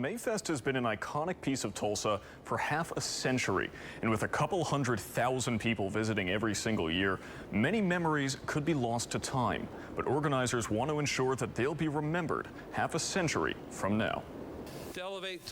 Mayfest has been an iconic piece of Tulsa for half a century. And with a couple 100,000 people visiting every single year, many memories could be lost to time. But organizers want to ensure that they'll be remembered half a century from now.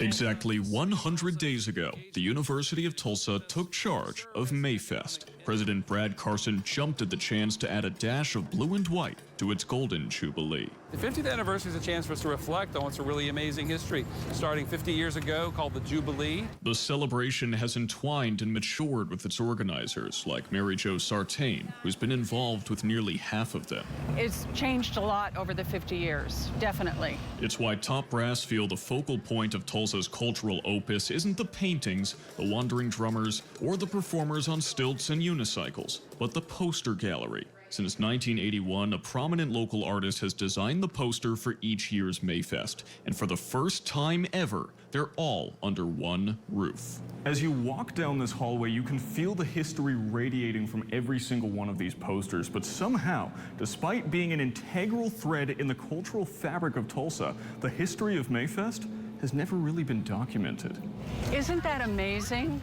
Exactly 100 days ago, the University of Tulsa took charge of Mayfest. President Brad Carson jumped at the chance to add a dash of blue and white to its golden jubilee. The 50th anniversary is a chance for us to reflect on what's a really amazing history, starting 50 years ago, called the Jubilee. The celebration has entwined and matured with its organizers, like Mary Jo Sartain, who's been involved with nearly half of them. It's changed a lot over the 50 years, definitely. It's why top brass feel the focal point of Tulsa's cultural opus isn't the paintings, the wandering drummers, or the performers on stilts and unicycles, but the poster gallery. Since 1981, a prominent local artist has designed the poster for each year's Mayfest, and for the first time ever, they're all under one roof. As you walk down this hallway, you can feel the history radiating from every single one of these posters, but somehow, despite being an integral thread in the cultural fabric of Tulsa, the history of Mayfest has never really been documented. Isn't that amazing?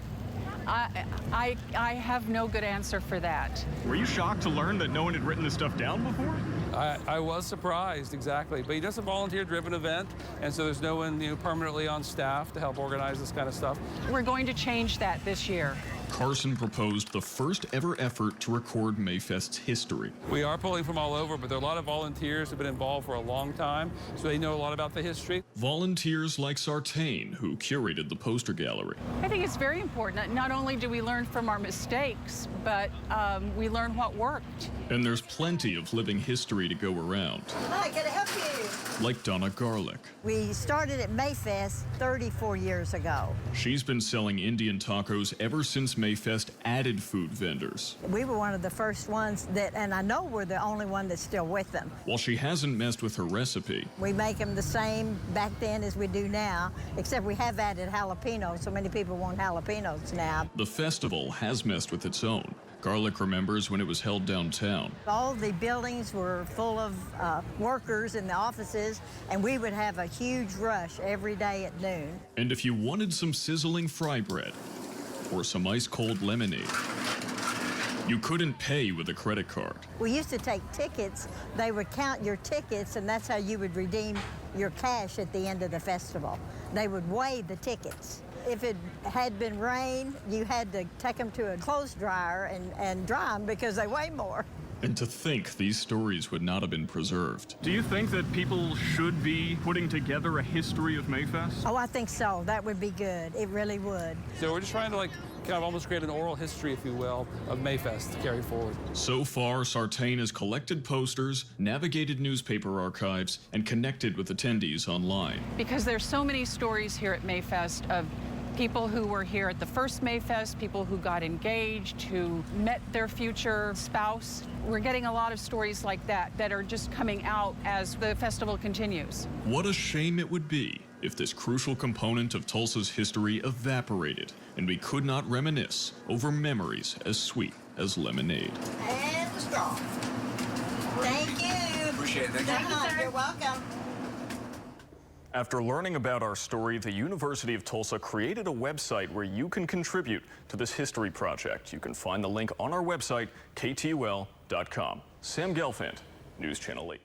I have no good answer for that. Were you shocked to learn that no one had written this stuff down before? I was surprised, exactly. But it's a volunteer-driven event, and so there's no one permanently on staff to help organize this kind of stuff. We're going to change that this year. Carson proposed the first ever effort to record Mayfest's history. We are pulling from all over, but there are a lot of volunteers who have been involved for a long time, so they know a lot about the history. Volunteers like Sartain, who curated the poster gallery. I think it's very important. Not only do we learn from our mistakes, but we learn what worked. And there's plenty of living history to go around. Hi, can I help you? Like Donna Garlick. We started at Mayfest 34 years ago. She's been selling Indian tacos ever since Mayfest added food vendors. We were one of the first ones that, and I know we're the only one that's still with them. While she hasn't messed with her recipe. We make them the same back then as we do now, except we have added jalapenos. So many people want jalapenos now. The festival has messed with its own. Garlic remembers when it was held downtown. All the buildings were full of workers in the offices, and we would have a huge rush every day at noon. And if you wanted some sizzling fry bread or some ice-cold lemonade, you couldn't pay with a credit card. We used to take tickets. They would count your tickets, and that's how you would redeem your cash at the end of the festival. They would weigh the tickets. If it had been rain, you had to take them to a clothes dryer and dry them because they weigh more. And to think these stories would not have been preserved. Do you think that people should be putting together a history of Mayfest? Oh, I think so. That would be good. It really would. So we're just trying to kind of almost create an oral history, if you will, of Mayfest to carry forward. So far, Sartain has collected posters, navigated newspaper archives, and connected with attendees online. Because there's so many stories here at Mayfest of people who were here at the first Mayfest, people who got engaged, who met their future spouse. We're getting a lot of stories like that that are just coming out as the festival continues. What a shame it would be if this crucial component of Tulsa's history evaporated and we could not reminisce over memories as sweet as lemonade. And the straw. Thank you. Appreciate it. Thank you. Thank you. You're welcome. After learning about our story, the University of Tulsa created a website where you can contribute to this history project. You can find the link on our website, ktul.com. Sam Gelfand, News Channel 8.